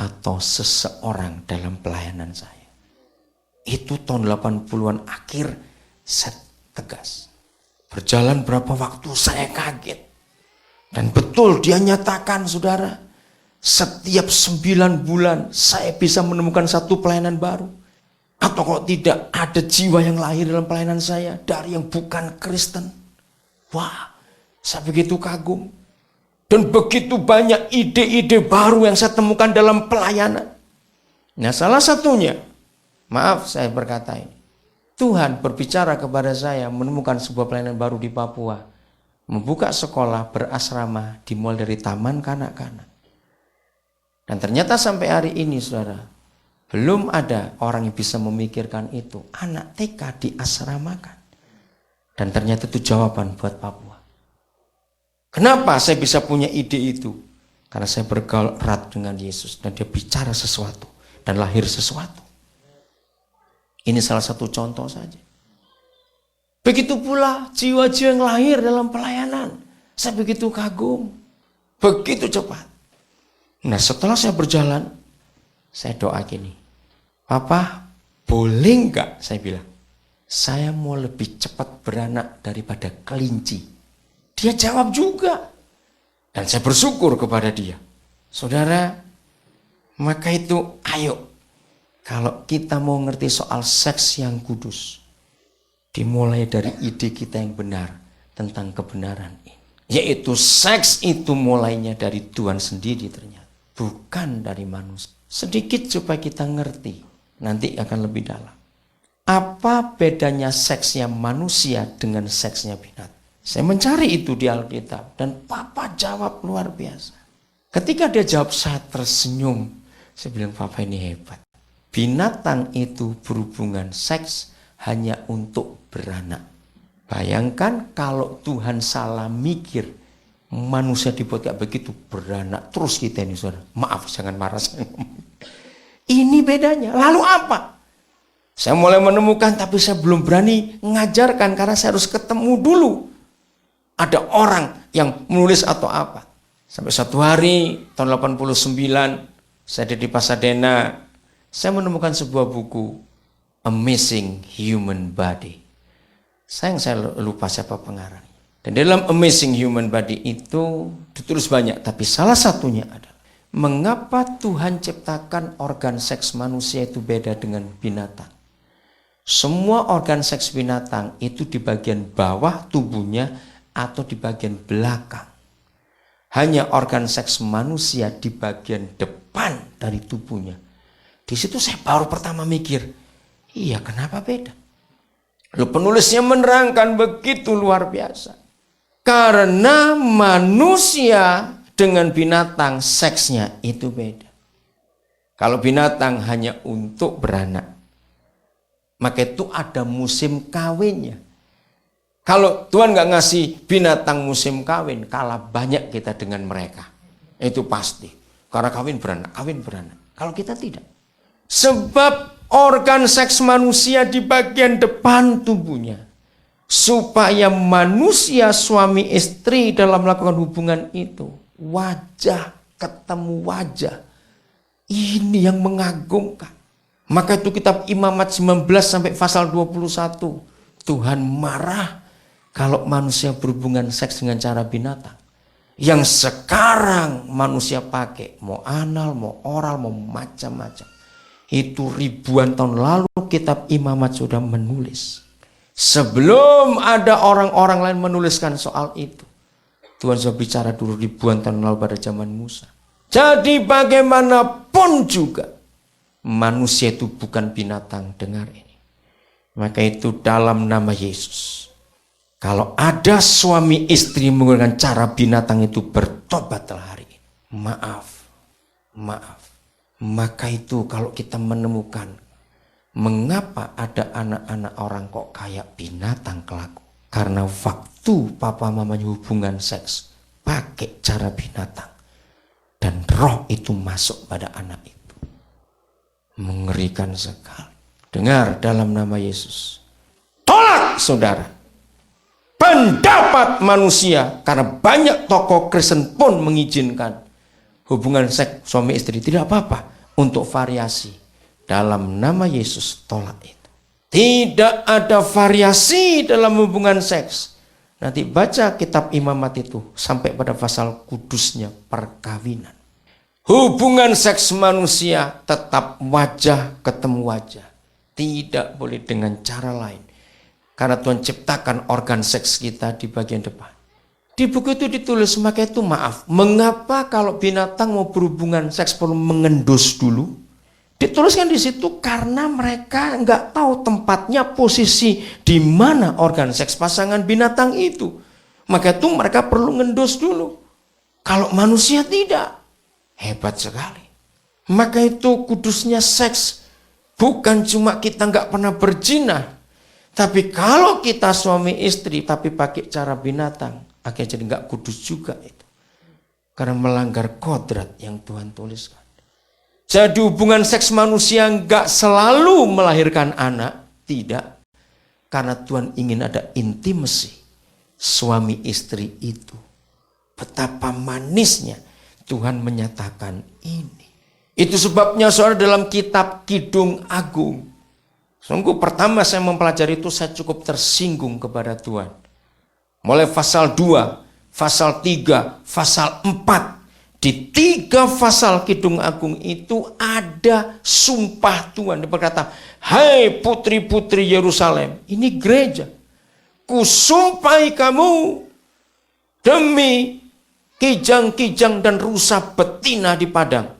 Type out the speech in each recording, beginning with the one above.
atau seseorang dalam pelayanan saya. Itu tahun 80-an akhir saya tegas. Berjalan berapa waktu saya kaget. Dan betul dia nyatakan, saudara, setiap 9 bulan saya bisa menemukan satu pelayanan baru. Atau kalau tidak, ada jiwa yang lahir dalam pelayanan saya dari yang bukan Kristen. Wah, saya begitu kagum. Dan begitu banyak ide-ide baru yang saya temukan dalam pelayanan. Nah, salah satunya, maaf saya berkata ini, Tuhan berbicara kepada saya menemukan sebuah pelayanan baru di Papua. Membuka sekolah berasrama dimulai dari taman kanak-kanak. Dan ternyata sampai hari ini, saudara, belum ada orang yang bisa memikirkan itu. Anak TK diasramakan. Dan ternyata itu jawaban buat Papua. Kenapa saya bisa punya ide itu? Karena saya bergaul erat dengan Yesus. Dan dia bicara sesuatu. Dan lahir sesuatu. Ini salah satu contoh saja. Begitu pula jiwa-jiwa yang lahir dalam pelayanan. Saya begitu kagum. Begitu cepat. Nah, setelah saya berjalan, saya doa gini. Papa, boleh enggak? Saya bilang. Saya mau lebih cepat beranak daripada kelinci. Dia jawab juga. Dan saya bersyukur kepada dia. Saudara, maka itu ayo. Kalau kita mau ngerti soal seks yang kudus, dimulai dari ide kita yang benar tentang kebenaran ini. Yaitu seks itu mulainya dari Tuhan sendiri ternyata. Bukan dari manusia. Sedikit supaya kita ngerti. Nanti akan lebih dalam. Apa bedanya seksnya manusia dengan seksnya binatang? Saya mencari itu di Alkitab. Dan Papa jawab luar biasa. Ketika dia jawab, saya tersenyum. Saya bilang, Papa ini hebat. Binatang itu berhubungan seks hanya untuk beranak. Bayangkan kalau Tuhan salah mikir, manusia dibuat kayak begitu, beranak terus kita ini, saudara. Maaf, jangan marah. Ini bedanya. Lalu apa? Saya mulai menemukan, tapi saya belum berani mengajarkan karena saya harus ketemu dulu. Ada orang yang menulis atau apa. Sampai satu hari, tahun 89, saya ada di Pasadena, saya menemukan sebuah buku, Amazing Human Body. Saya lupa siapa pengarangnya. Dan dalam Amazing Human Body itu ditulis banyak, tapi salah satunya adalah mengapa Tuhan ciptakan organ seks manusia itu beda dengan binatang. Semua organ seks binatang itu di bagian bawah tubuhnya atau di bagian belakang. Hanya organ seks manusia di bagian depan dari tubuhnya. Di situ saya baru pertama mikir, iya kenapa beda? Lalu penulisnya menerangkan begitu luar biasa. Karena manusia dengan binatang seksnya itu beda. Kalau binatang hanya untuk beranak, maka itu ada musim kawinnya. Kalau Tuhan nggak ngasih binatang musim kawin, kalah banyak kita dengan mereka. Itu pasti. Karena kawin beranak, kawin beranak. Kalau kita tidak. Sebab organ seks manusia di bagian depan tubuhnya. Supaya manusia suami istri dalam melakukan hubungan itu. Wajah ketemu wajah. Ini yang mengagumkan. Maka itu kitab Imamat 19 sampai pasal 21. Tuhan marah kalau manusia berhubungan seks dengan cara binatang. Yang sekarang manusia pakai. Mau anal, mau oral, mau macam-macam. Itu ribuan tahun lalu kitab Imamat sudah menulis. Sebelum ada orang-orang lain menuliskan soal itu. Tuhan sudah bicara dulu ribuan tahun lalu pada zaman Musa. Jadi bagaimanapun juga. Manusia itu bukan binatang, dengar ini. Maka itu dalam nama Yesus. Kalau ada suami istri menggunakan cara binatang itu, bertobatlah hari ini. Maaf. Maka itu kalau kita menemukan mengapa ada anak-anak orang kok kayak binatang kelaku. Karena waktu papa mamanya hubungan seks pakai cara binatang. Dan roh itu masuk pada anak itu. Mengerikan sekali. Dengar dalam nama Yesus. Tolak saudara. Pendapat manusia. Karena banyak tokoh Kristen pun mengizinkan hubungan seks suami istri. Tidak apa-apa. untuk variasi. Dalam nama Yesus tolak itu. Tidak ada variasi dalam hubungan seks. Nanti baca kitab Imamat itu sampai pada pasal kudusnya perkawinan. Hubungan seks manusia tetap wajah ketemu wajah. Tidak boleh dengan cara lain. Karena Tuhan ciptakan organ seks kita di bagian depan. Di buku itu ditulis, maka itu maaf. Mengapa kalau binatang mau berhubungan seks perlu mengendus dulu? Dituliskan di situ karena mereka nggak tahu tempatnya, posisi di mana organ seks pasangan binatang itu. Maka itu mereka perlu ngendus dulu. Kalau manusia tidak. Hebat sekali. Maka itu kudusnya seks. Bukan cuma kita nggak pernah berzina. Tapi kalau kita suami istri tapi pakai cara binatang, akhirnya jadi nggak kudus juga itu. Karena melanggar kodrat yang Tuhan tuliskan. Jadi hubungan seks manusia nggak selalu melahirkan anak, tidak. Karena Tuhan ingin ada intimasi suami istri itu. Betapa manisnya Tuhan menyatakan ini. Itu sebabnya saudara dalam kitab Kidung Agung. Sungguh pertama saya mempelajari itu saya cukup tersinggung kepada Tuhan. Mulai pasal 2, pasal 3, pasal 4. Di 3 pasal Kidung Agung itu ada sumpah Tuhan. Dia berkata, hai putri-putri Yerusalem, ini gereja. Kusumpahi kamu demi kijang-kijang dan rusa betina di padang.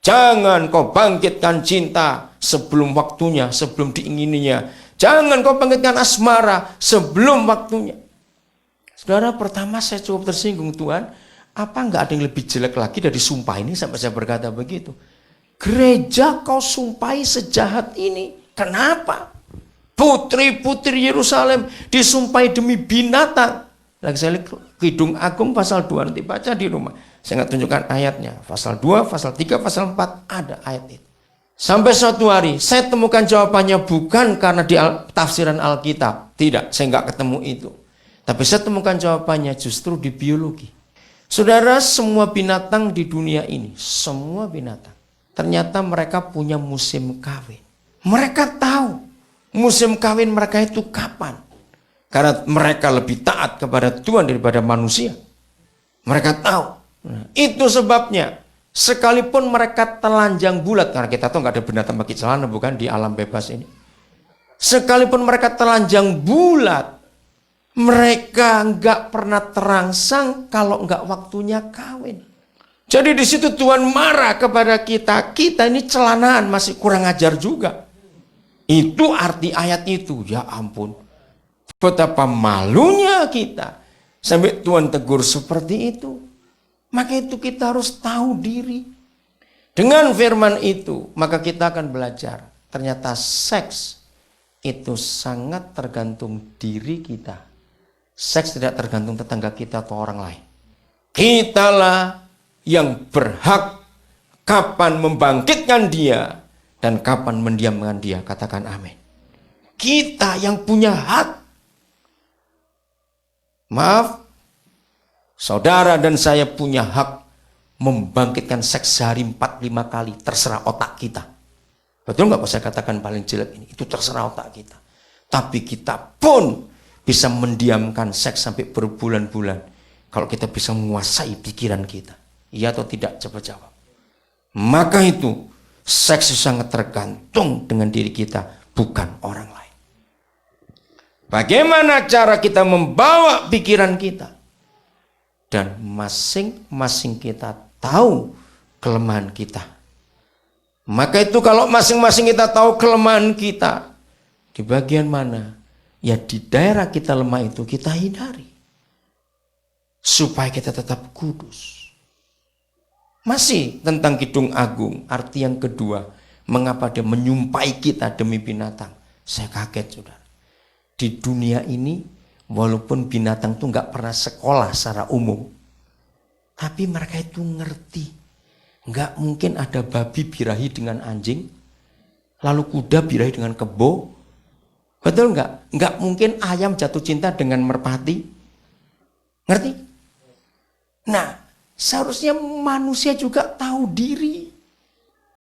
Jangan kau bangkitkan cinta sebelum waktunya, sebelum diingininya. Jangan kau bangkitkan asmara sebelum waktunya. Saudara, pertama saya cukup tersinggung, Tuhan. Apa enggak ada yang lebih jelek lagi dari sumpah ini sampai saya berkata begitu. Gereja kau sumpahi sejahat ini. Kenapa? Putri-putri Yerusalem disumpahi demi binatang. Lagi saya lihat Kidung Agung pasal 2, nanti baca di rumah. Saya nggak tunjukkan ayatnya. Pasal 2, pasal 3, pasal 4 ada ayat itu. Sampai suatu hari saya temukan jawabannya bukan karena di tafsiran Alkitab. Tidak, saya nggak ketemu itu. Tapi saya temukan jawabannya justru di biologi. Saudara, semua binatang di dunia ini, semua binatang, ternyata mereka punya musim kawin. Mereka tahu musim kawin mereka itu kapan. Karena mereka lebih taat kepada Tuhan daripada manusia. Mereka tahu. Nah, itu sebabnya, sekalipun mereka telanjang bulat, karena kita tahu nggak ada binatang pakai celana bukan di alam bebas ini. Sekalipun mereka telanjang bulat, mereka nggak pernah terangsang kalau nggak waktunya kawin. Jadi di situ Tuhan marah kepada kita. Kita ini celanaan masih kurang ajar juga. Itu arti ayat itu. Ya ampun. Betapa malunya kita. Sampai Tuhan tegur seperti itu. Maka itu kita harus tahu diri. Dengan firman itu, maka kita akan belajar. Ternyata seks itu sangat tergantung diri kita. Seks tidak tergantung tetangga kita atau orang lain. Kitalah yang berhak kapan membangkitkan dia dan kapan mendiamkan dia. Katakan amin. Kita yang punya hak. Maaf, saudara dan saya punya hak membangkitkan seks sehari 4-5 kali. Terserah otak kita. Betul nggak saya katakan paling jelek ini? Itu terserah otak kita. Tapi kita pun bisa mendiamkan seks sampai berbulan-bulan. Kalau kita bisa menguasai pikiran kita. Iya atau tidak? Coba jawab. Maka itu, seks sangat tergantung dengan diri kita, bukan orang lain. Bagaimana cara kita membawa pikiran kita? Dan masing-masing kita tahu kelemahan kita. Maka itu kalau masing-masing kita tahu kelemahan kita, di bagian mana? Ya di daerah kita lemah itu kita hindari. Supaya kita tetap kudus. Masih tentang Kidung Agung. Arti yang kedua. Mengapa dia menyumpahi kita demi binatang. Saya kaget saudara. Di dunia ini walaupun binatang itu nggak pernah sekolah secara umum. Tapi mereka itu ngerti. Nggak mungkin ada babi birahi dengan anjing. Lalu kuda birahi dengan kebo. Betul nggak? Nggak mungkin ayam jatuh cinta dengan merpati. Ngerti? Nah, seharusnya manusia juga tahu diri.